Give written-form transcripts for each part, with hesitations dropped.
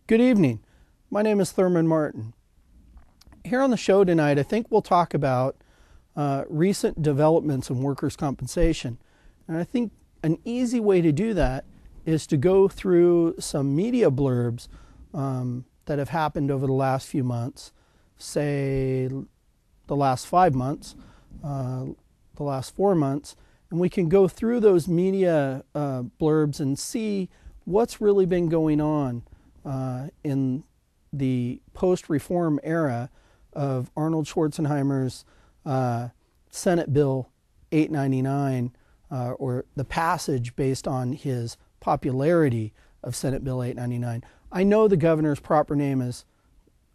Good evening. My name is Thurman Martin. Here on the show tonight, I think we'll talk about recent developments in workers' compensation. And I think an easy way to do that is to go through some media blurbs that have happened over the last few months, say the last 5 months, the last 4 months, and we can go through those media blurbs and see what's really been going on in the post-reform era of Arnold Schwarzenegger's Senate Bill 899, or the passage based on his popularity of Senate Bill 899. I know the governor's proper name is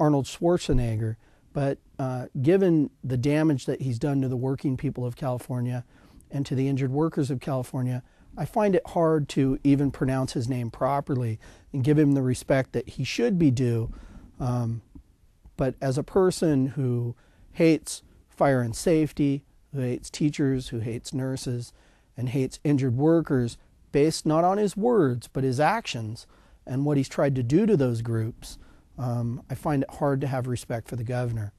Arnold Schwarzenegger, but given the damage that he's done to the working people of California and to the injured workers of California, I find it hard to even pronounce his name properly and give him the respect that he should be due. But as a person who hates fire and safety, who hates teachers, who hates nurses, and hates injured workers based not on his words, but his actions and what he's tried to do to those groups, I find it hard to have respect for the governor.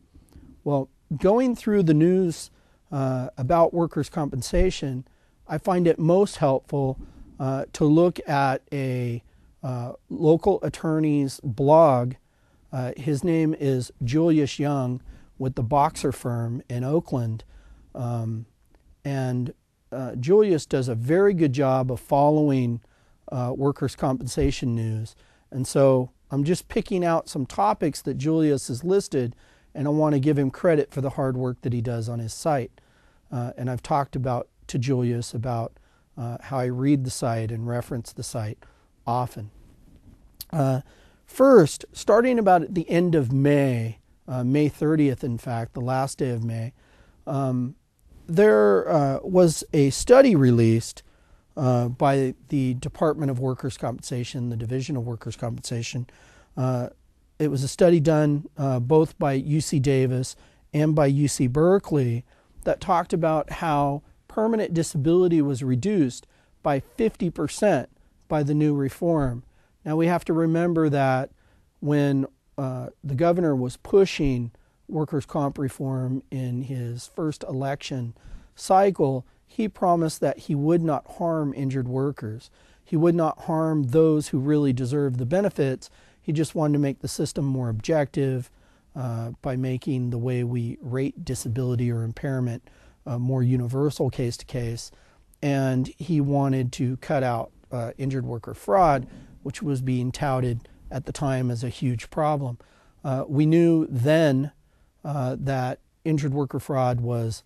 Well, going through the news about workers' compensation, I find it most helpful to look at a local attorney's blog. His name is Julius Young with the Boxer firm in Oakland. And Julius does a very good job of following workers' compensation news. And so I'm just picking out some topics that Julius has listed, and I want to give him credit for the hard work that he does on his site. And I've talked to Julius about how I read the site and reference the site often. First, starting about at the end of May, May 30th, in fact, the last day of May, there was a study released by the Department of Workers' Compensation, the Division of Workers' Compensation. It was a study done both by UC Davis and by UC Berkeley that talked about how permanent disability was reduced by 50% by the new reform. Now we have to remember that when the governor was pushing workers' comp reform in his first election cycle, he promised that he would not harm injured workers. He would not harm those who really deserve the benefits. He just wanted to make the system more objective by making the way we rate disability or impairment more universal case to case. And he wanted to cut out injured worker fraud, which was being touted at the time as a huge problem. We knew then that injured worker fraud was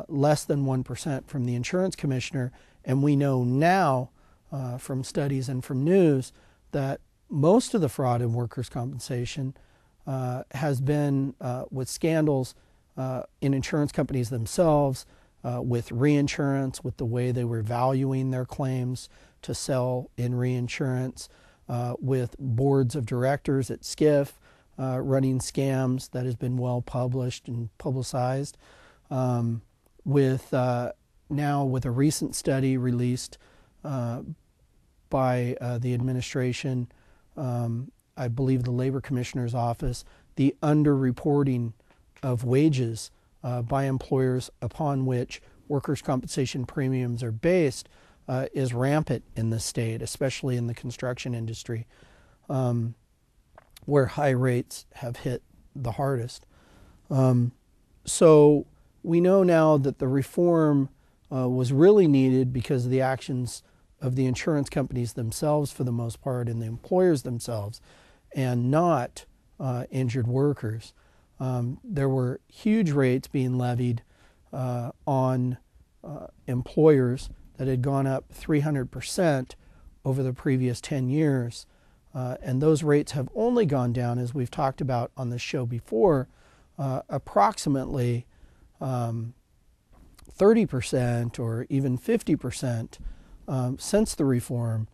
less than 1% from the insurance commissioner, and we know now from studies and from news that most of the fraud in workers' compensation has been with scandals in insurance companies themselves, with reinsurance, with the way they were valuing their claims to sell in reinsurance, with boards of directors at SCIF running scams that has been well published and publicized, with now with a recent study released by the administration, I believe the Labor Commissioner's Office, the underreporting of wages by employers upon which workers' compensation premiums are based is rampant in the state, especially in the construction industry, where high rates have hit the hardest. So we know now that the reform was really needed because of the actions of the insurance companies themselves for the most part and the employers themselves, and not injured workers. There were huge rates being levied on employers that had gone up 300% over the previous 10 years. And those rates have only gone down, as we've talked about on the show before, approximately 30% or even 50% since the reform,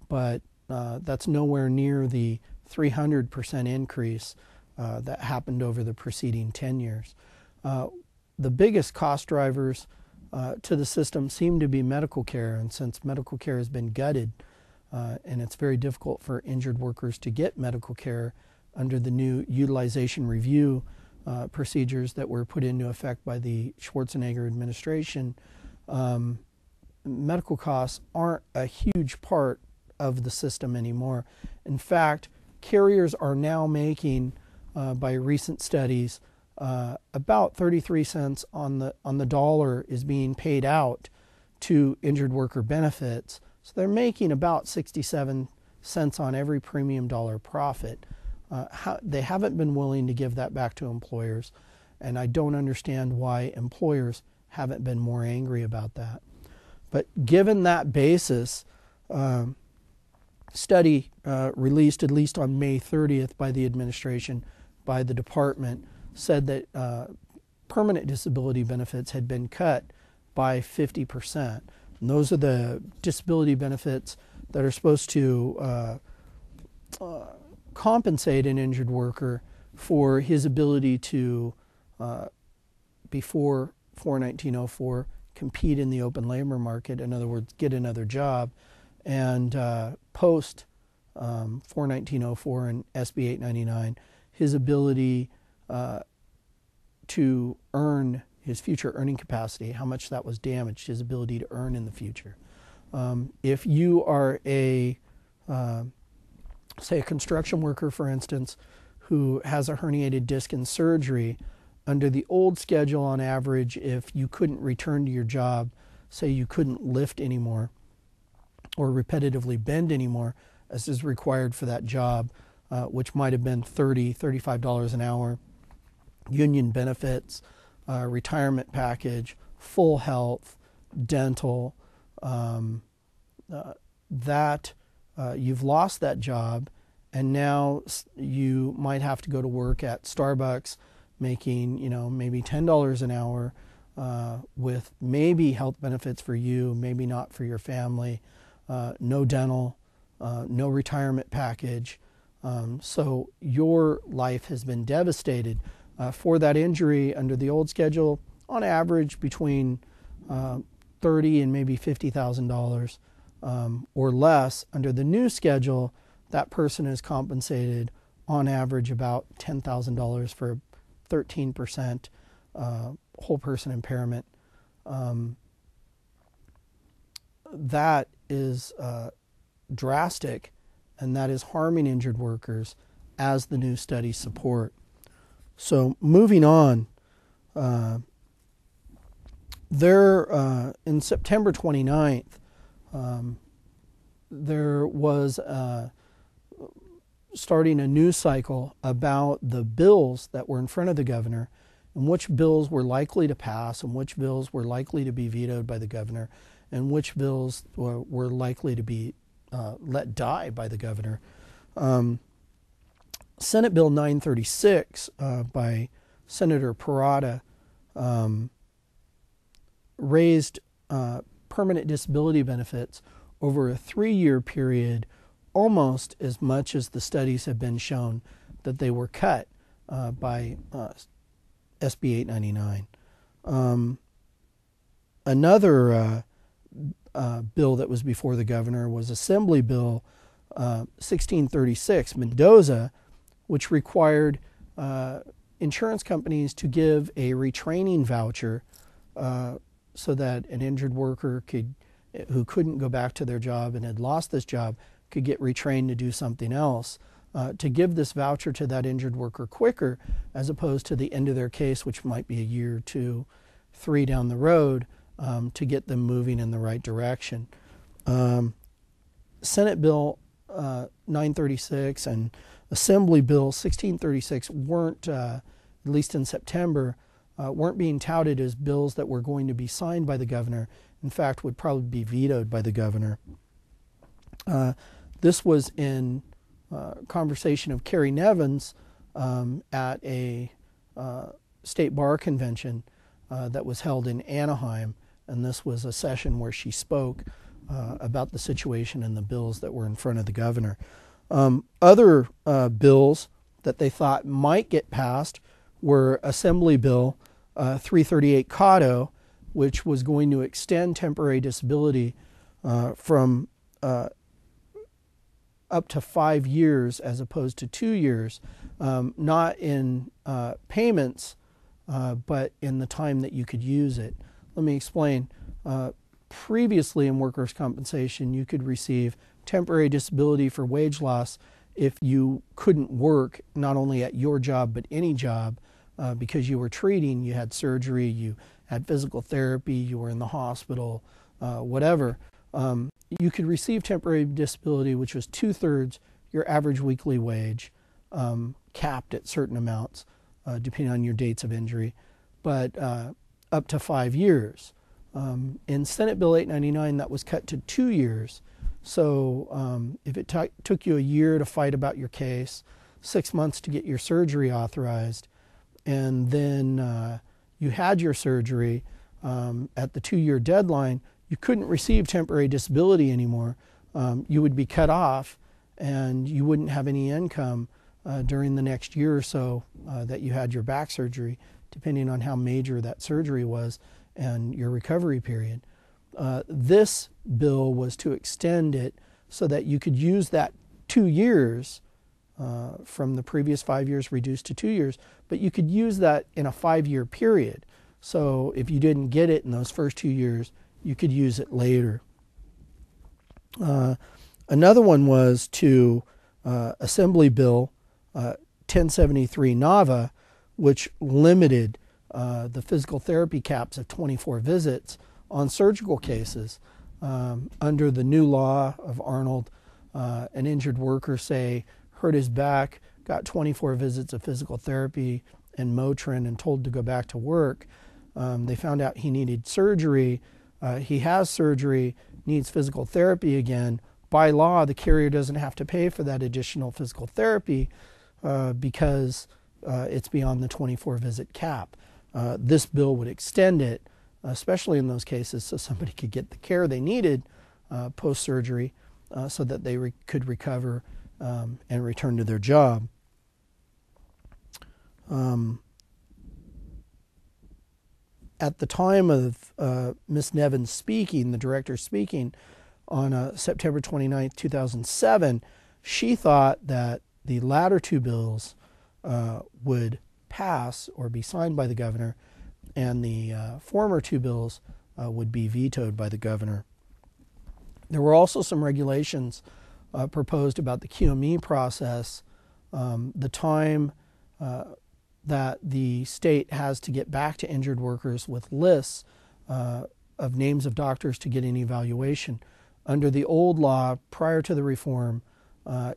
but that's nowhere near the 300% increase that happened over the preceding 10 years. The biggest cost drivers to the system seem to be medical care, and since medical care has been gutted and it's very difficult for injured workers to get medical care under the new utilization review procedures that were put into effect by the Schwarzenegger administration. Medical costs aren't a huge part of the system anymore. In fact, carriers are now making, by recent studies, about 33 cents on the dollar is being paid out to injured worker benefits. So they're making about 67 cents on every premium dollar profit. They haven't been willing to give that back to employers, and I don't understand why employers haven't been more angry about that. But given that basis, study released at least on May 30th by the administration, by the department, said that permanent disability benefits had been cut by 50%. And those are the disability benefits that are supposed to compensate an injured worker for his ability to, before 1904, compete in the open labor market, in other words, get another job, and post 1904 and SB 899, his ability to earn his future earning capacity, how much that was damaged, his ability to earn in the future. If you are say a construction worker, for instance, who has a herniated disc in surgery, under the old schedule, on average, if you couldn't return to your job, say you couldn't lift anymore or repetitively bend anymore, as is required for that job, which might have been $30, $35 an hour, union benefits, retirement package, full health, dental, you've lost that job, and now you might have to go to work at Starbucks making, maybe $10 an hour, with maybe health benefits for you, maybe not for your family, no dental, no retirement package. So your life has been devastated. For that injury under the old schedule, on average between $30,000 and maybe $50,000 or less. Under the new schedule, that person is compensated on average about $10,000 for 13% whole person impairment. That is drastic, and that is harming injured workers, as the new studies support. So moving on, in September 29th, there was starting a news cycle about the bills that were in front of the governor, and which bills were likely to pass and which bills were likely to be vetoed by the governor, and which bills were likely to be let die by the governor. Senate Bill 936 by Senator Parada raised permanent disability benefits over a 3-year period almost as much as the studies have been shown that they were cut by SB 899. Another bill that was before the governor was Assembly Bill 1636, Mendoza, which required insurance companies to give a retraining voucher so that an injured worker who couldn't go back to their job and had lost this job could get retrained to do something else, to give this voucher to that injured worker quicker, as opposed to the end of their case, which might be a year, 2, 3 down the road, to get them moving in the right direction. Senate Bill 936 and Assembly Bill 1636 weren't, at least in September, weren't being touted as bills that were going to be signed by the governor. In fact, would probably be vetoed by the governor. This was in conversation of Carrie Nevins at a state bar convention that was held in Anaheim, and this was a session where she spoke about the situation and the bills that were in front of the governor. Other bills that they thought might get passed were Assembly Bill 338 Cotto, which was going to extend temporary disability from up to 5 years as opposed to 2 years, not in payments, but in the time that you could use it. Let me explain. Previously in workers' compensation, you could receive temporary disability for wage loss if you couldn't work, not only at your job, but any job, because you were treating, you had surgery, you had physical therapy, you were in the hospital, whatever. You could receive temporary disability, which was 2/3 your average weekly wage, capped at certain amounts, depending on your dates of injury, but up to 5 years. In Senate Bill 899, that was cut to 2 years. So if it took you a year to fight about your case, 6 months to get your surgery authorized, and then you had your surgery at the 2-year deadline, you couldn't receive temporary disability anymore. You would be cut off, and you wouldn't have any income during the next year or so that you had your back surgery, depending on how major that surgery was and your recovery period. This bill was to extend it so that you could use that 2 years from the previous 5 years reduced to 2 years, but you could use that in a 5-year period. So if you didn't get it in those first 2 years, you could use it later. Another one was to Assembly Bill 1073 NAVA, which limited the physical therapy caps of 24 visits on surgical cases. Under the new law of Arnold, an injured worker, say, hurt his back, got 24 visits of physical therapy and Motrin and told to go back to work. They found out he needed surgery. He has surgery, needs physical therapy again. By law, the carrier doesn't have to pay for that additional physical therapy because it's beyond the 24 visit cap. This bill would extend it, especially in those cases, so somebody could get the care they needed post-surgery so that they could recover and return to their job. At the time of Ms. Nevins speaking, the director speaking, on September 29, 2007, she thought that the latter two bills would pass or be signed by the governor, and the former two bills would be vetoed by the governor. There were also some regulations proposed about the QME process, the time that the state has to get back to injured workers with lists of names of doctors to get an evaluation. Under the old law, prior to the reform,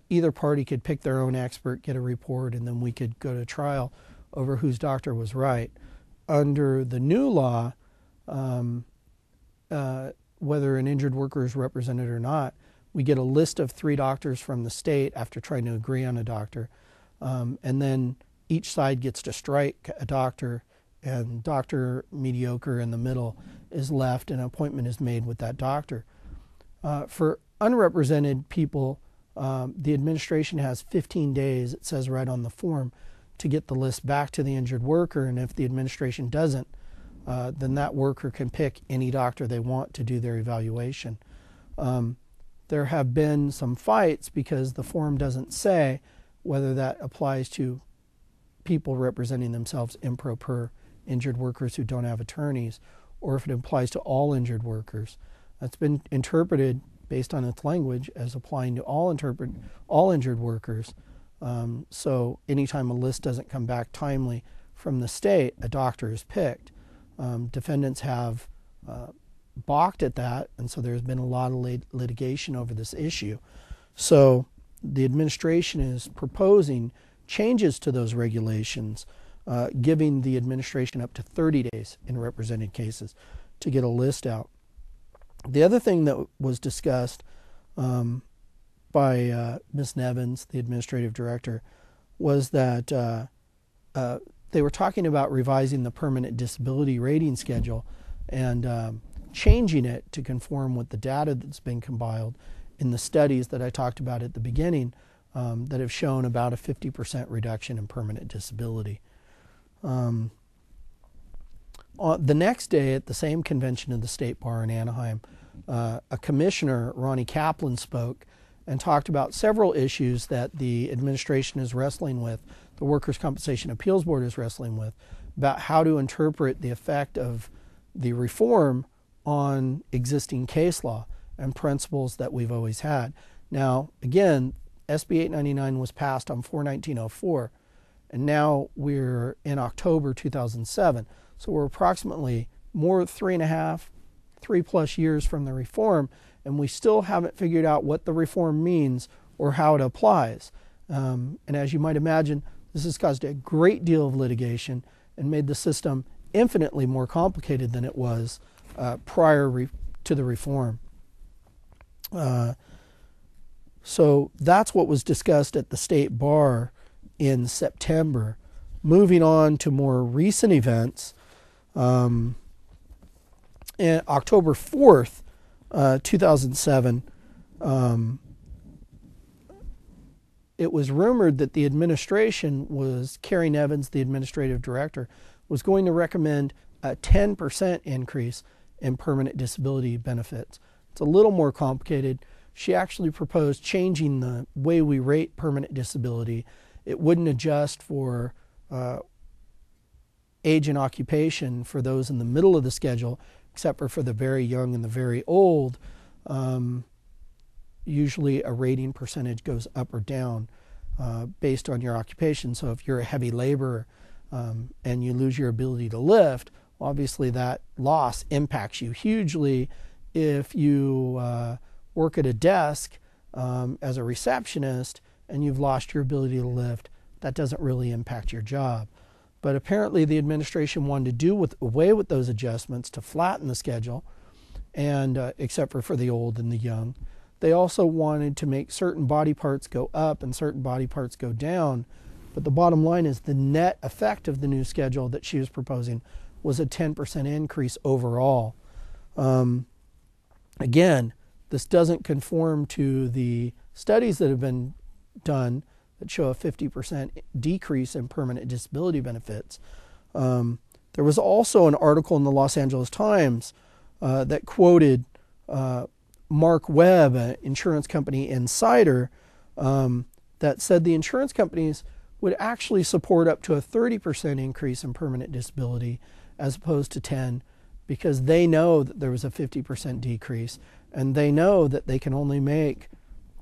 either party could pick their own expert, get a report, and then we could go to trial over whose doctor was right. Under the new law, whether an injured worker is represented or not, we get a list of 3 doctors from the state after trying to agree on a doctor, and then each side gets to strike a doctor, and doctor mediocre in the middle is left, and an appointment is made with that doctor. For unrepresented people, the administration has 15 days, it says right on the form, to get the list back to the injured worker, and if the administration doesn't, then that worker can pick any doctor they want to do their evaluation. There have been some fights because the form doesn't say whether that applies to people representing themselves improper injured workers who don't have attorneys, or if it applies to all injured workers. That's been interpreted based on its language as applying to all injured workers. So anytime a list doesn't come back timely from the state, a doctor is picked. Defendants have balked at that, and so there's been a lot of litigation over this issue. So the administration is proposing changes to those regulations, giving the administration up to 30 days in represented cases to get a list out. The other thing that was discussed by Ms. Nevins, the administrative director, was that they were talking about revising the permanent disability rating schedule and changing it to conform with the data that's been compiled in the studies that I talked about at the beginning that have shown about a 50% reduction in permanent disability. The next day at the same convention of the State Bar in Anaheim, a commissioner, Ronnie Kaplan, spoke and talked about several issues that the administration is wrestling with, the Workers' Compensation Appeals Board is wrestling with, about how to interpret the effect of the reform on existing case law and principles that we've always had. Now, again, SB 899 was passed on 4/19/04, and now we're in October 2007. So we're approximately more 3+ years from the reform, and we still haven't figured out what the reform means or how it applies. And as you might imagine, this has caused a great deal of litigation and made the system infinitely more complicated than it was prior to the reform. So that's what was discussed at the state bar in September. Moving on to more recent events, on October 4th, 2007, it was rumored that the administration Karen Evans, the administrative director, was going to recommend a 10% increase in permanent disability benefits. It's a little more complicated. She actually proposed changing the way we rate permanent disability. It wouldn't adjust for age and occupation for those in the middle of the schedule, except for the very young and the very old. Usually a rating percentage goes up or down based on your occupation. So if you're a heavy laborer and you lose your ability to lift, obviously that loss impacts you hugely. If you work at a desk as a receptionist and you've lost your ability to lift, that doesn't really impact your job. But apparently the administration wanted to do away with those adjustments to flatten the schedule, and except for the old and the young. They also wanted to make certain body parts go up and certain body parts go down. But the bottom line is the net effect of the new schedule that she was proposing was a 10% increase overall. Again, this doesn't conform to the studies that have been done that show a 50% decrease in permanent disability benefits. There was also an article in the Los Angeles Times that quoted Mark Webb, an insurance company insider, that said the insurance companies would actually support up to a 30% increase in permanent disability as opposed to 10, because they know that there was a 50% decrease, and they know that they can only make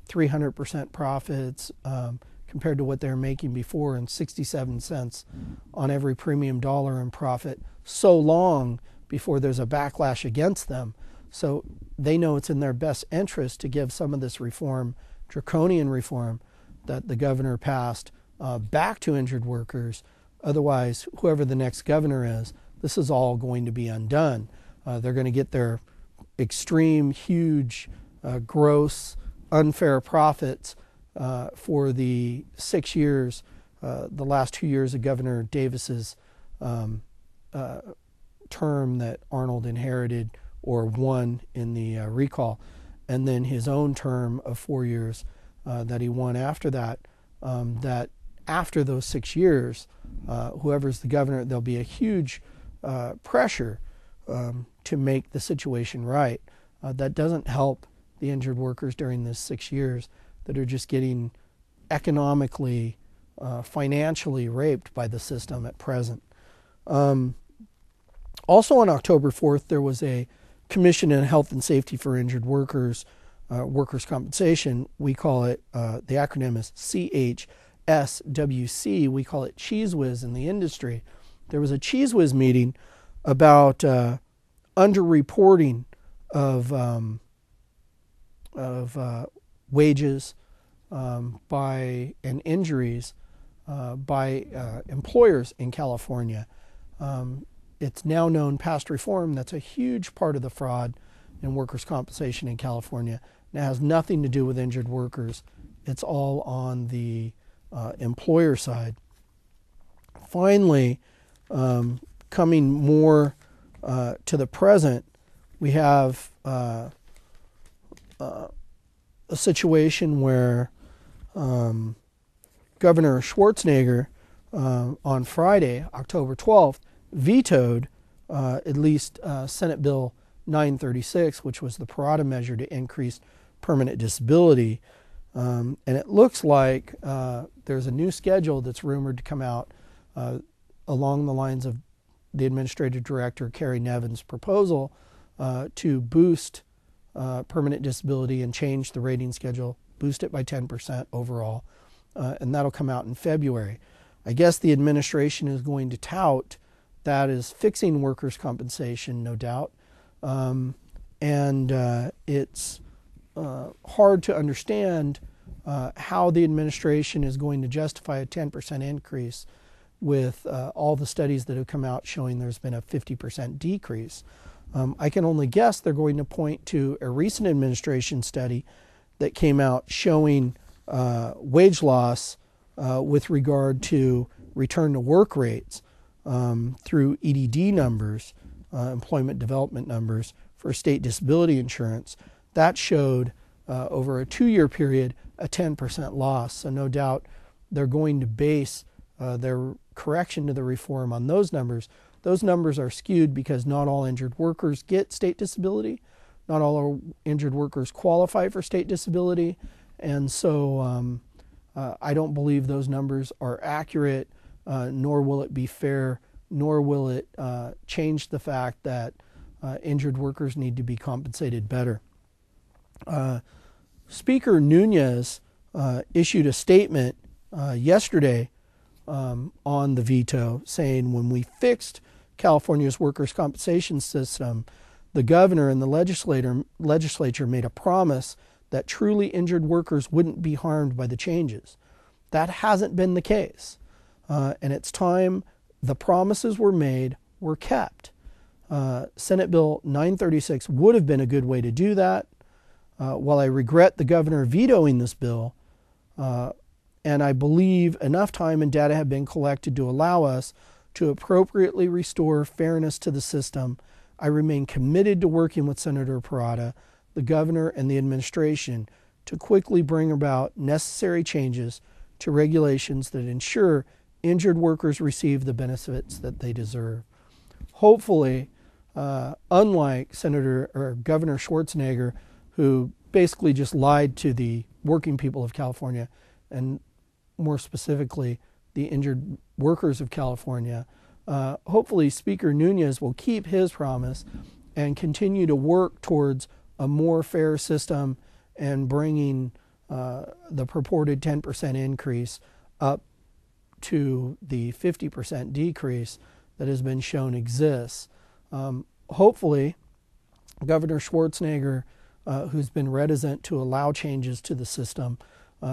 300% profits compared to what they were making before, and 67 cents on every premium dollar in profit so long before there's a backlash against them. So they know it's in their best interest to give some of this reform, draconian reform, that the governor passed back to injured workers. Otherwise, whoever the next governor is, this is all going to be undone. They're going to get their extreme, huge, gross, unfair profits for the 6 years, the last 2 years of Governor Davis's term that Arnold inherited or won in the recall, and then his own term of 4 years that he won after that. That after those 6 years, whoever's the governor, there'll be a huge pressure to make the situation right. That doesn't help the injured workers during this 6 years that are just getting economically, financially raped by the system at present. Also on October 4th, there was a Commission on Health and Safety for Injured Workers, Workers' Compensation. We call it, the acronym is CHSWC. We call it Cheese Whiz in the industry. There was a Cheese Whiz meeting about underreporting of wages and injuries by employers in California. It's now known past reform. That's a huge part of the fraud in workers' compensation in California. And it has nothing to do with injured workers. It's all on the employer side. Finally, coming more to the present, we have a situation where Governor Schwarzenegger on Friday, October 12th, vetoed at least Senate Bill 936, which was the Parada measure to increase permanent disability. And it looks like there's a new schedule that's rumored to come out along the lines of the Administrative Director, Carrie Nevin's proposal to boost permanent disability and change the rating schedule, boost it by 10% overall, and that'll come out in February. I guess the administration is going to tout that as fixing workers' compensation, no doubt, and it's hard to understand how the administration is going to justify a 10% increase with all the studies that have come out showing there's been a 50% decrease. I can only guess they're going to point to a recent administration study that came out showing wage loss with regard to return to work rates through EDD numbers, employment development numbers for state disability insurance. That showed over a 2-year period a 10% loss. So no doubt they're going to base their correction to the reform on those numbers. Those numbers are skewed because not all injured workers get state disability. Not all injured workers qualify for state disability. And so I don't believe those numbers are accurate, nor will it be fair, nor will it change the fact that injured workers need to be compensated better. Speaker Nunes issued a statement yesterday on the veto saying when we fixed California's workers' compensation system, the governor and the legislature made a promise that truly injured workers wouldn't be harmed by the changes. That hasn't been the case. And it's time the promises were made were kept. Senate Bill 936 would have been a good way to do that. While I regret the governor vetoing this bill, and I believe enough time and data have been collected to allow us to appropriately restore fairness to the system, I remain committed to working with Senator Parada, the governor, and the administration to quickly bring about necessary changes to regulations that ensure injured workers receive the benefits that they deserve. Hopefully, unlike Governor Schwarzenegger, who basically just lied to the working people of California, and more specifically, the injured workers of California, hopefully Speaker Nunes will keep his promise and continue to work towards a more fair system and bringing the purported 10% increase up to the 50% decrease that has been shown exists. Hopefully, Governor Schwarzenegger, who's been reticent to allow changes to the system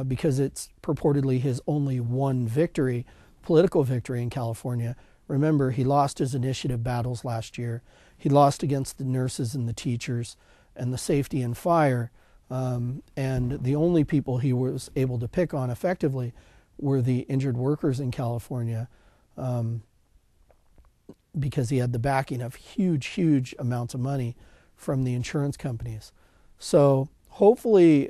because it's purportedly his only one victory, political victory in California. Remember, he lost his initiative battles last year. He lost against the nurses and the teachers and the safety and fire. And the only people he was able to pick on effectively were the injured workers in California because he had the backing of huge amounts of money from the insurance companies. So hopefully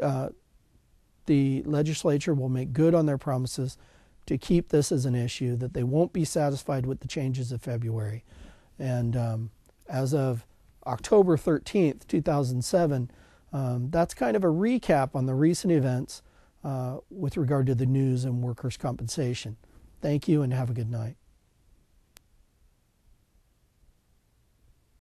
the legislature will make good on their promises to keep this as an issue, that they won't be satisfied with the changes of February. And as of October 13th, 2007, that's kind of a recap on the recent events with regard to the news and workers' compensation. Thank you and have a good night.